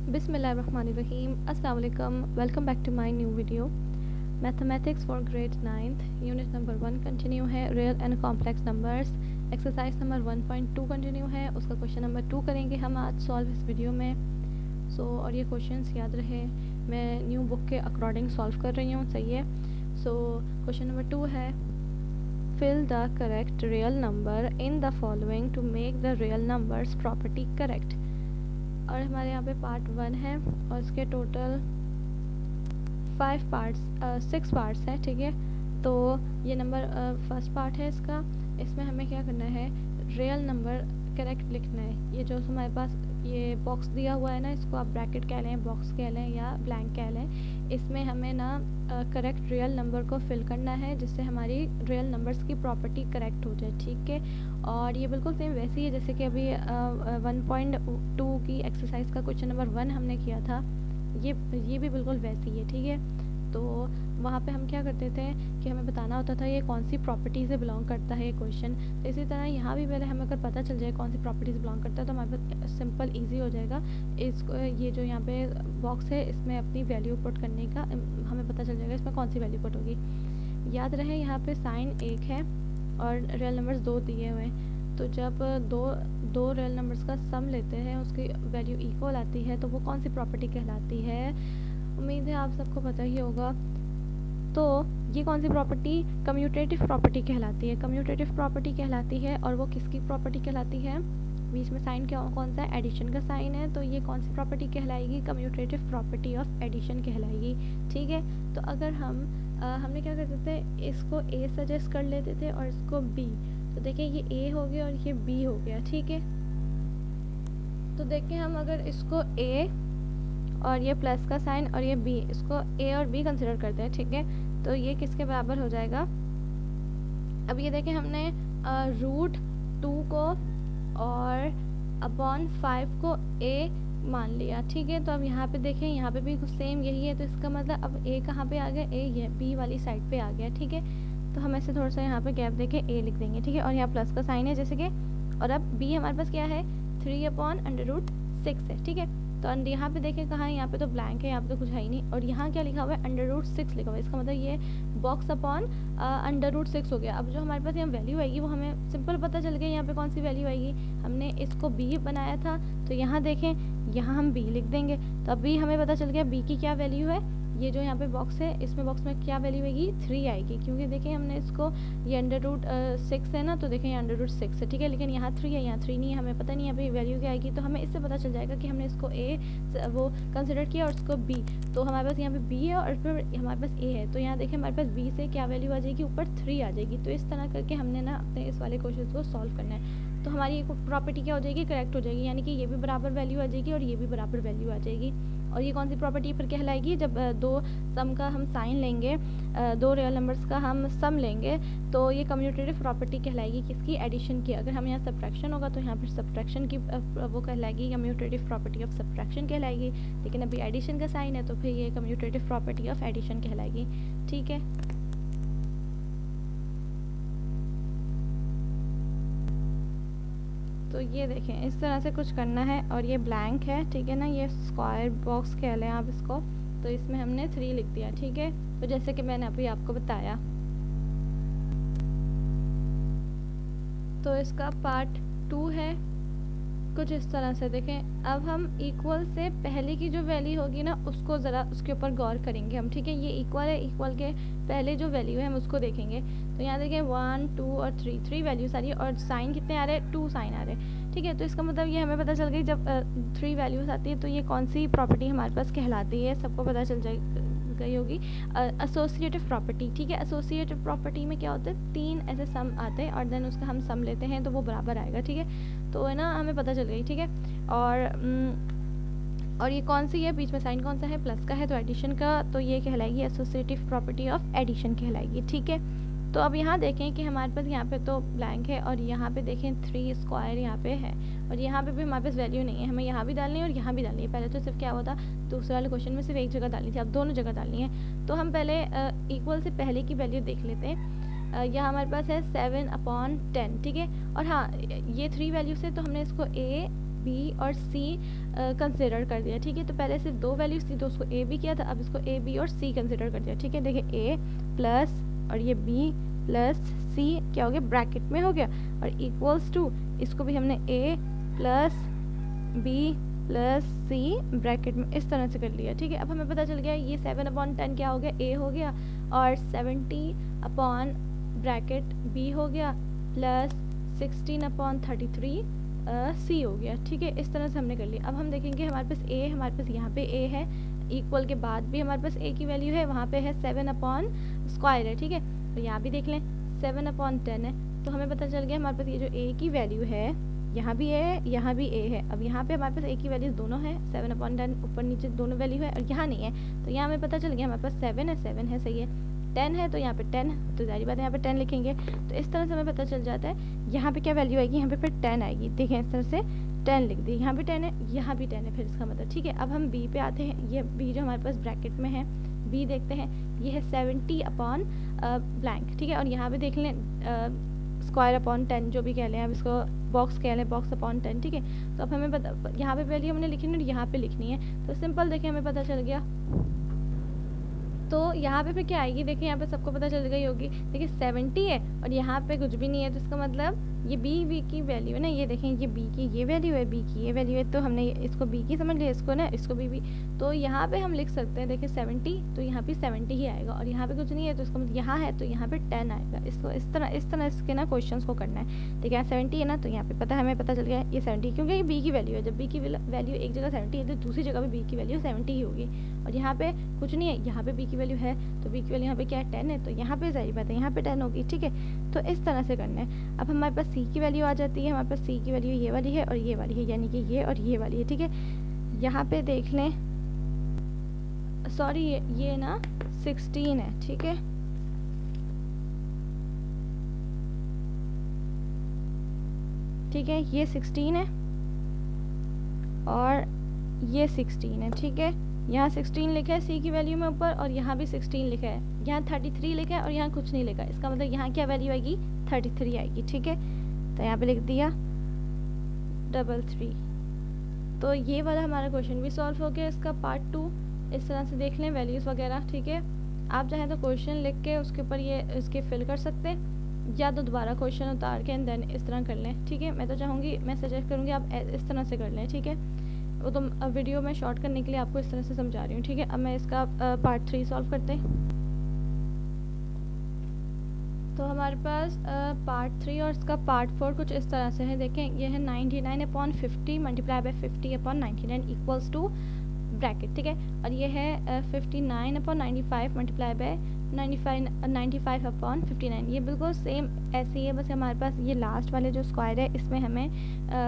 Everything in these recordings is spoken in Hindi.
बिस्मिल्लाहिर्रहमानिर्रहीम। अस्सलाम वालेकुम। Welcome back to my new video. Mathematics for grade 9th unit number 1 continue है। Real and complex numbers exercise number 1.2 continue है। उसका क्वेश्चन नंबर 2 करेंगे हम आज सॉल्व इस वीडियो में। और ये क्वेश्चंस याद रहे मैं न्यू बुक के अकॉर्डिंग सॉल्व कर रही हूँ, सही है। क्वेश्चन नंबर 2 है, fill the correct real number in the following to make the real numbers property correct. और हमारे यहाँ पे पार्ट 1 है और इसके टोटल 6 पार्ट्स हैं, ठीक है। तो ये नंबर फर्स्ट पार्ट है इसका। इसमें हमें क्या करना है, रियल नंबर करेक्ट लिखना है। ये जो हमारे पास ये बॉक्स दिया हुआ है ना, इसको आप ब्रैकेट कह लें, बॉक्स कह लें या ब्लैंक कह लें। इसमें हमें ना करेक्ट रियल नंबर को फिल करना है जिससे हमारी रियल नंबर्स की प्रॉपर्टी करेक्ट हो जाए, ठीक है। और ये बिल्कुल सेम वैसी है जैसे कि अभी 1.2 की एक्सरसाइज का क्वेश्चन नंबर 1 हमने किया था। ये भी बिल्कुल वैसी है, ठीक है। तो वहाँ पे हम क्या करते थे कि हमें बताना होता था ये कौन सी प्रॉपर्टी से बिलोंग करता है ये क्वेश्चन। तो इसी तरह यहाँ भी पहले हमें अगर पता चल जाए कौन सी प्रॉपर्टी से बिलोंग करता है तो हमारे पास सिंपल इजी हो जाएगा। इसको ये जो यहाँ पे बॉक्स है इसमें अपनी वैल्यू पुट करने का हमें पता चल जाएगा इसमें कौन सी वैल्यू पुट होगी। याद रहे यहाँ पे साइन 1 है और रियल नंबर्स 2 दिए हुए हैं। तो जब दो रियल नंबर्स का सम लेते हैं उसकी वैल्यू इक्वल आती है तो वो कौन सी प्रॉपर्टी कहलाती है, उम्मीद है आप सबको पता ही होगा। तो ये कौन सी प्रॉपर्टी, कम्यूटेटिव प्रॉपर्टी कहलाती है। कम्यूटेटिव प्रॉपर्टी कहलाती है और वो किसकी प्रॉपर्टी कहलाती है, बीच में साइन कौन सा है, एडिशन का साइन है। तो ये कौन सी प्रॉपर्टी कहलाएगी, कम्यूटेटिव प्रॉपर्टी ऑफ एडिशन कहलाएगी, ठीक है। तो अगर हमने क्या करते थे, इसको ए सजेस्ट कर लेते थे और इसको बी। तो देखिए ये ए हो गया और ये बी हो गया, ठीक है। तो देखिए हम अगर इसको ए और ये प्लस का साइन और ये बी, इसको ए और बी कंसिडर करते हैं, ठीक है। तो ये किसके बराबर हो जाएगा, अब ये देखें हमने √2 को और अपॉन 5 को ए मान लिया, ठीक है। तो अब यहाँ पे देखें, यहाँ पे भी सेम यही है। तो इसका मतलब अब ए कहाँ पे आ गया, ए ये बी वाली साइड पे आ गया, ठीक है। तो हम ऐसे थोड़ा सा यहाँ पे गैप देके ए लिख देंगे, ठीक है। और यहाँ प्लस का साइन है जैसे कि, और अब बी हमारे पास क्या है, 3/√6 है, ठीक है। तो यहाँ पे देखें कहाँ है, यहाँ पे तो ब्लैंक है, यहाँ पे तो कुछ है ही नहीं। और यहाँ क्या लिखा हुआ है, √6 लिखा हुआ है। इसका मतलब ये बॉक्स अपॉन √6 हो गया। अब जो हमारे पास यहाँ वैल्यू आएगी वो हमें सिंपल पता चल गया यहाँ पे कौन सी वैल्यू आएगी। हमने इसको बी बनाया था तो यहाँ देखें, यहाँ हम बी लिख देंगे। तो अब भी हमें पता चल गया बी की क्या वैल्यू है। ये जो यहाँ पे बॉक्स है इसमें बॉक्स में क्या वैल्यू आएगी, 3 आएगी, क्योंकि देखिए हमने इसको ये √6 है ना, तो देखें ये √6 है, ठीक है। लेकिन यहाँ 3 है, यहाँ 3 नहीं है, हमें पता नहीं अभी वैल्यू क्या आएगी। तो हमें इससे पता चल जाएगा कि हमने इसको ए वो कंसिडर किया और इसको बी। तो हमारे पास यहाँ पे बी है और फिर हमारे पास ए है। तो यहाँ देखें हमारे पास बी से क्या वैल्यू आ जाएगी, ऊपर 3 आ जाएगी। तो इस तरह करके हमने ना अपने इस वाले क्वेश्चन को सॉल्व करना है। तो हमारी प्रॉपर्टी क्या हो जाएगी, करेक्ट हो जाएगी, यानी कि ये भी बराबर वैल्यू आ जाएगी और ये भी बराबर वैल्यू आ जाएगी। और ये कौन सी प्रॉपर्टी पर कहलाएगी, जब दो सम का हम साइन लेंगे, दो रियल नंबर्स का हम सम लेंगे, तो ये कम्यूटेटिव प्रॉपर्टी कहलाएगी किसकी, एडिशन की। अगर हम यहाँ सब्ट्रैक्शन होगा तो यहाँ पर सब्ट्रैक्शन की वो कहलाएगी, कम्यूटेटिव प्रॉपर्टी ऑफ सब्ट्रैक्शन कहलाएगी। लेकिन अभी एडिशन का साइन है तो फिर ये कम्यूटेटिव प्रॉपर्टी ऑफ एडिशन कहलाएगी, ठीक है। तो ये देखें इस तरह से कुछ करना है और ये ब्लैंक है, ठीक है ना, ये स्क्वायर बॉक्स कह लें आप इसको। तो इसमें हमने 3 लिख दिया, ठीक है। तो जैसे कि मैंने अभी आपको बताया, तो इसका पार्ट 2 है कुछ इस तरह से। देखें अब हम इक्वल से पहले की जो वैल्यू होगी ना उसको ज़रा उसके ऊपर गौर करेंगे हम, ठीक है। ये इक्वल है, इक्वल के पहले जो वैल्यू है हम उसको देखेंगे। तो यहाँ देखें 1, 2 और 3 वैल्यूज आ रही है और साइन कितने आ रहे हैं, 2 साइन आ रहे हैं, ठीक है। तो इसका मतलब ये हमें पता चल गई जब 3 वैल्यूज आती है तो ये कौन सी प्रॉपर्टी हमारे पास कहलाती है, सबको पता चल गई होगी, एसोसिएटिव प्रॉपर्टी, ठीक है। एसोसिएटिव प्रॉपर्टी में क्या होता है, 3 ऐसे सम आते हैं और देन उसका हम सम लेते हैं तो वो बराबर आएगा, ठीक है। तो है ना, हमें पता चल गई, ठीक है। और ये कौन सी है, बीच में साइन कौन सा है, प्लस का है, तो एडिशन का, तो ये कहलाएगी एसोसिएटिव प्रॉपर्टी ऑफ एडिशन कहलाएगी, ठीक है। तो अब यहाँ देखें कि हमारे पास यहाँ पे तो ब्लैंक है और यहाँ पे देखें 3 स्क्वायर यहाँ पे है और यहाँ पे भी हमारे पास वैल्यू नहीं है, हमें यहाँ भी डालनी है और यहाँ भी डालनी है। पहले तो सिर्फ क्या हुआ था, दूसरे वाले क्वेश्चन में सिर्फ एक जगह डालनी थी, अब दोनों जगह डालनी है। तो हम पहले इक्वल से पहले की वैल्यू देख लेते हैं। यहाँ हमारे पास है 7/10, ठीक है। और हाँ, ये 3 वैल्यू से तो हमने इसको ए बी और सी कंसिडर कर दिया, ठीक है। तो पहले सिर्फ 2 वैल्यूज थी तो उसको ए बी किया था, अब इसको ए बी और सी कंसिडर कर दिया, ठीक है। देखिए ए प्लस और ये बी प्लस सी क्या हो गया, ब्रैकेट में हो गया, और इक्वल्स टू इसको भी हमने ए प्लस बी प्लस सी ब्रैकेट में इस तरह से कर लिया, ठीक है। अब हमें पता चल गया ये 7/10 क्या हो गया, ए हो गया, और 70 अपॉन ब्रैकेट बी हो गया, प्लस 16/33 सी हो गया, ठीक है। इस तरह से हमने कर लिया। अब हम देखेंगे हमारे पास ए, हमारे पास यहाँ पे ए है, इक्वल के बाद भी हमारे पास ए की वैल्यू है, वहाँ पे है 7/स्क्वायर है, ठीक है। तो यहाँ भी देख लें 7/10 है, तो हमें पता चल गया हमारे पास ये जो ए की वैल्यू है, यहाँ भी ए है, यहाँ भी ए है। अब यहाँ पे हमारे पास ए की वैल्यूज दोनों है, 7/10 ऊपर नीचे दोनों वैल्यू है, और यहाँ नहीं है, तो यहाँ हमें पता चल गया हमारे पास 7 है, सही है। 10 है तो यहाँ पे 10, तो जारी बात है यहाँ पे 10 लिखेंगे। तो इस तरह से हमें पता चल जाता है यहाँ पे क्या वैल्यू आएगी, यहाँ पे फिर 10 आएगी। देखें इस तरह से 10 लिख दी, यहाँ भी 10 है, यहाँ भी 10 है, फिर इसका मतलब, ठीक है। अब हम बी पे आते हैं, ये बी जो हमारे पास ब्रैकेट में है, बी देखते हैं, ये है 70 ब्लैंक, ठीक है। और यहाँ पे देख लें स्क्वायर/10 जो भी कह लें, अब इसको बॉक्स कह लें, बॉक्स/10, ठीक है। तो अब हमें पता यहाँ पे वैल्यू हमने लिखनी है और यहाँ पे लिखनी है, तो सिंपल देखें हमें पता चल गया। तो यहाँ पे फिर क्या आएगी, देखिए यहाँ पे सबको पता चल गई होगी, देखिए 70 है और यहाँ पे कुछ भी नहीं है, तो इसका मतलब ये बी की वैल्यू है ना, ये देखें ये बी की ये वैल्यू है, बी की ये वैल्यू है, तो हमने इसको बी की समझ लिया, इसको ना इसको बी, तो यहाँ पे हम लिख सकते हैं, देखिए 70, तो यहाँ पे 70 ही आएगा, और यहाँ पे कुछ नहीं है तो इसका मतलब यहाँ है तो यहाँ पे 10 आएगा। इसको इस तरह इसके ना क्वेश्चंस को करना है। देखिए यहाँ 70 है ना, तो यहाँ पे पता है हमें पता चल गया ये 70, क्योंकि ये बी की वैल्यू है, जब बी की वैल्यू एक जगह 70 है तो दूसरी जगह भी बी की वैल्यू 70 ही होगी, और यहाँ पे कुछ नहीं है, यहाँ पे बी की वैल्यू है, तो बी की वैल्यू यहाँ पे क्या है 10 है, तो यहाँ पे जाहिर बात है यहाँ पे 10 होगी, ठीक है। तो इस तरह से करना है। अब हमारे पास सी की वैल्यू आ जाती है, हमारे पास सी की वैल्यू ये वाली है और ये वाली है, यानी कि ये और ये वाली है, ठीक है। यहाँ पे देख लें, सॉरी ये ना 16 है, ठीक है। ठीक है, ये 16 है और ये 16 है, ठीक है। यहाँ 16 लिखा है सी की वैल्यू में ऊपर, और यहाँ भी 16 लिखा है, यहाँ 33 लिखा है और यहाँ कुछ नहीं लिखा है, इसका मतलब यहाँ क्या वैल्यू आएगी, 33 आएगी, ठीक है। तो यहाँ पे लिख दिया 33। तो ये वाला हमारा क्वेश्चन भी सॉल्व हो गया, इसका पार्ट 2 इस तरह से देख लें वैल्यूज़ वगैरह, ठीक है। आप चाहें तो क्वेश्चन लिख के उसके ऊपर ये इसके फिल कर सकते हैं, या तो दोबारा क्वेश्चन उतार के एंड देन इस तरह कर लें, ठीक है। मैं तो चाहूँगी, मैं सजेस्ट करूँगी आप इस तरह से कर लें, ठीक है। वो तो वीडियो में शॉर्ट करने के लिए आपको इस तरह से समझा रही हूँ, ठीक है। अब मैं इसका पार्ट 3 सॉल्व करते हैं। तो हमारे पास पार्ट 3 और इसका पार्ट 4 कुछ इस तरह से है। देखें ये है 99/50 multiply by 50/99 equals to bracket, ठीक है। और ये है 59/95 मल्टीप्लाई बाय 95/59, ये बिल्कुल सेम ऐसे ही है, बस हमारे पास ये लास्ट वाले जो स्क्वायर है इसमें हमें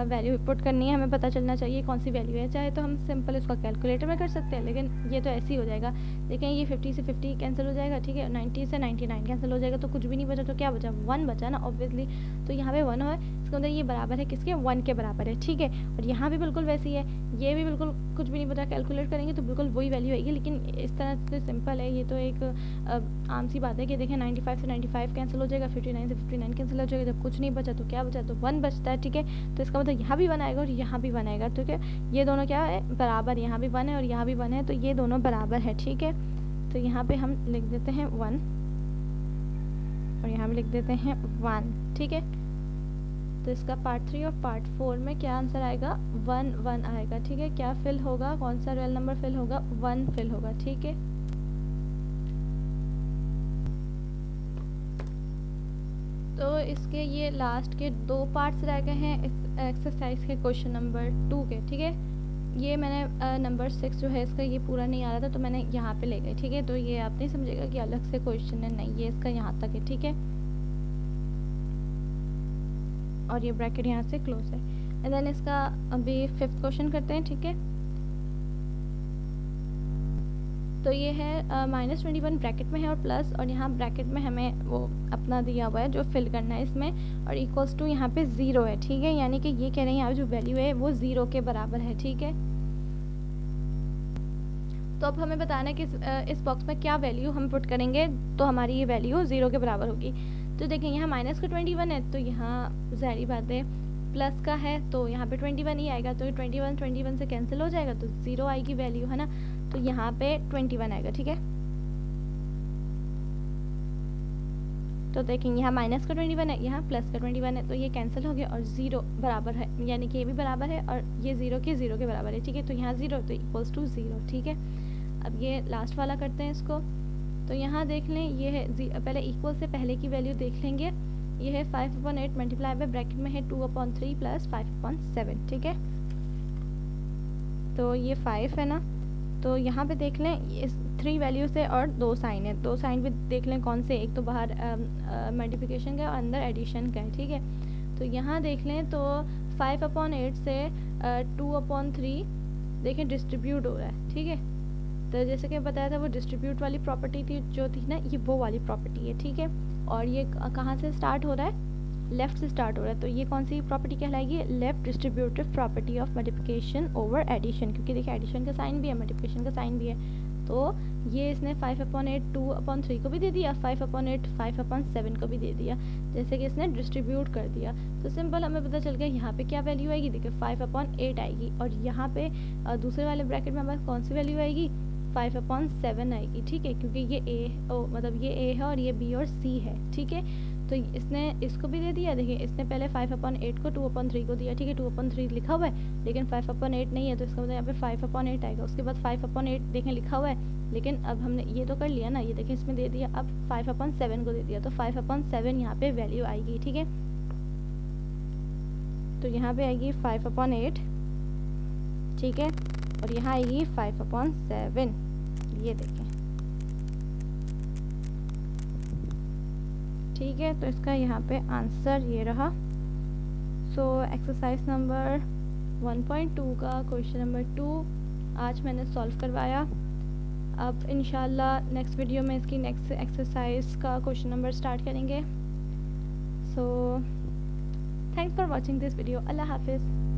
वैल्यू पुट करनी है, हमें पता चलना चाहिए कौन सी वैल्यू है। चाहे तो हम सिंपल इसको कैलकुलेटर में कर सकते हैं, लेकिन ये तो ऐसे ही हो जाएगा। देखें ये 50 से 50 कैंसिल हो जाएगा, ठीक है। 90 से 99 कैंसिल हो जाएगा, तो कुछ भी नहीं बचा, तो क्या बचा, 1 बचा ना ऑब्वियसली। तो यहाँ पे 1 है, इसका मतलब ये बराबर है किसके, 1 के बराबर है, ठीक है। और यहाँ भी बिल्कुल वैसी है, ये भी बिल्कुल कुछ भी नहीं बचा, कैलकुलेट करेंगे तो बिल्कुल वही वैल्यू आएगी। लेकिन इस तरह से सिंपल है, ये तो एक आम सी बात है कि देखें 95 से 95 कैंसिल हो जाएगा, 59 से 59 कैंसिल हो जाएगा, जब कुछ नहीं बचा तो क्या बचा, तो 1 बचता है, ठीक है। तो इसका मतलब यहाँ भी 1 आएगा और यहाँ भी 1 आएगा, ठीक है। ये दोनों क्या है, बराबर, यहाँ भी 1 है और यहाँ भी 1 है, तो ये दोनों बराबर है, ठीक है। तो यहाँ पे हम लिख देते हैं 1 और यहाँ भी लिख देते हैं 1, ठीक है। तो इसका पार्ट 3 और पार्ट 4 में क्या आंसर आएगा, 1 1 आएगा, ठीक है। क्या फिल होगा, कौन सा रियल नंबर फिल होगा, 1 फिल होगा, ठीक है। तो इसके ये लास्ट के 2 पार्ट्स रह गए हैं इस एक्सरसाइज के क्वेश्चन नंबर 2 के, ठीक है। ये मैंने नंबर 6 जो है इसका ये पूरा नहीं आ रहा था, तो मैंने यहाँ पे ले गई, ठीक है। तो ये आप नहीं समझेगा कि अलग से क्वेश्चन है, नहीं, ये इसका यहाँ तक है, ठीक है। और ये ब्रैकेट यहाँ से क्लोज है। एंड देन इसका अभी 5th क्वेश्चन करते हैं, ठीक है। तो ये है -21 ब्रैकेट में है और प्लस, और यहाँ ब्रैकेट में हमें वो अपना दिया हुआ है जो फिल करना है इसमें, और इक्वल्स टू यहाँ पे 0 है, ठीक है। यानी कि ये कह रहे हैं यहाँ जो वैल्यू है वो 0 के बराबर है, ठीक है। तो अब हमें बताना है कि इस बॉक्स में क्या वैल्यू हम पुट करेंगे तो हमारी ये वैल्यू 0 के बराबर होगी। तो देखें यहाँ -21 है, तो यहाँ ज़ाहिर बात है प्लस का है तो यहाँ पे 21 ही आएगा, तो 21 से कैंसिल हो जाएगा तो 0 आएगी वैल्यू, है ना। तो यहाँ पे 21 आएगा, ठीक है। तो देखेंगे यहाँ माइनस का 21 है, यहाँ प्लस का 21 है, तो ये कैंसिल हो गया और 0 बराबर है, यानी कि ये भी बराबर है और ये 0 के बराबर है, ठीक है। तो यहाँ 0 तो इक्वल्स टू 0, ठीक है। अब ये लास्ट वाला करते हैं इसको। तो यहाँ देख लें, ये है पहले इक्वल से पहले की वैल्यू देख लेंगे। ये है 5/8 मल्टीप्लाई बाय ब्रैकेट में है 2/3 प्लस 5/7, ठीक है। तो ये 5 है ना, तो यहाँ पे देख लें इस 3 वैल्यू से और 2 साइन है, 2 साइन भी देख लें कौन से, एक तो बाहर मल्टीप्लिकेशन का और अंदर एडिशन का है, ठीक है। तो यहाँ देख लें तो 5/8 से 2/3 देखें डिस्ट्रीब्यूट हो रहा है, ठीक है। तो जैसे कि बताया था वो डिस्ट्रीब्यूट वाली प्रॉपर्टी थी जो थी ना, ये वो वाली प्रॉपर्टी है, ठीक है। और ये कहाँ से स्टार्ट हो रहा है, लेफ़्ट से स्टार्ट हो रहा है, तो ये कौन सी प्रॉपर्टी कहलाएगी, left distributive property of multiplication over addition, क्योंकि देखिए एडिशन का साइन भी है, मल्टीप्लिकेशन का साइन भी है। तो ये इसने 5/8 2/3 को भी दे दिया, 5/8 5/7 को भी दे दिया, जैसे कि इसने डिस्ट्रीब्यूट कर दिया। तो सिंपल हमें पता चल गया यहाँ पे क्या वैल्यू आएगी, देखिए 5/8 आएगी, और यहाँ पे दूसरे वाले ब्रैकेट में हमारे कौन सी वैल्यू आएगी, 5/7 आएगी, ठीक है, क्योंकि ये मतलब ये ए है और ये बी और सी है, ठीक है। तो इसने इसको भी दे दिया, देखिए इसने पहले 5/8 को 2/3 को दिया, ठीक है, 2/3 लिखा हुआ है, लेकिन 5/8 नहीं है, तो इसका मतलब यहाँ पे 5/8 आएगा। उसके बाद 5/8 देखें लिखा हुआ है, लेकिन अब हमने ये तो कर लिया ना, ये देखें इसमें दे दिया, अब 5/7 को दे दिया, तो 5/7 यहाँ पे वैल्यू आएगी, ठीक है। तो यहाँ पे आएगी 5/8, ठीक है, और यहाँ आएगी 5/7, ये देखें, ठीक है। तो इसका यहाँ पे आंसर ये रहा। सो एक्सरसाइज नंबर 1.2 का क्वेश्चन नंबर 2 आज मैंने सॉल्व करवाया। अब इंशाल्लाह नेक्स्ट वीडियो में इसकी नेक्स्ट एक्सरसाइज का क्वेश्चन नंबर स्टार्ट करेंगे। So thanks for watching this video. अल्लाह हाफिज़।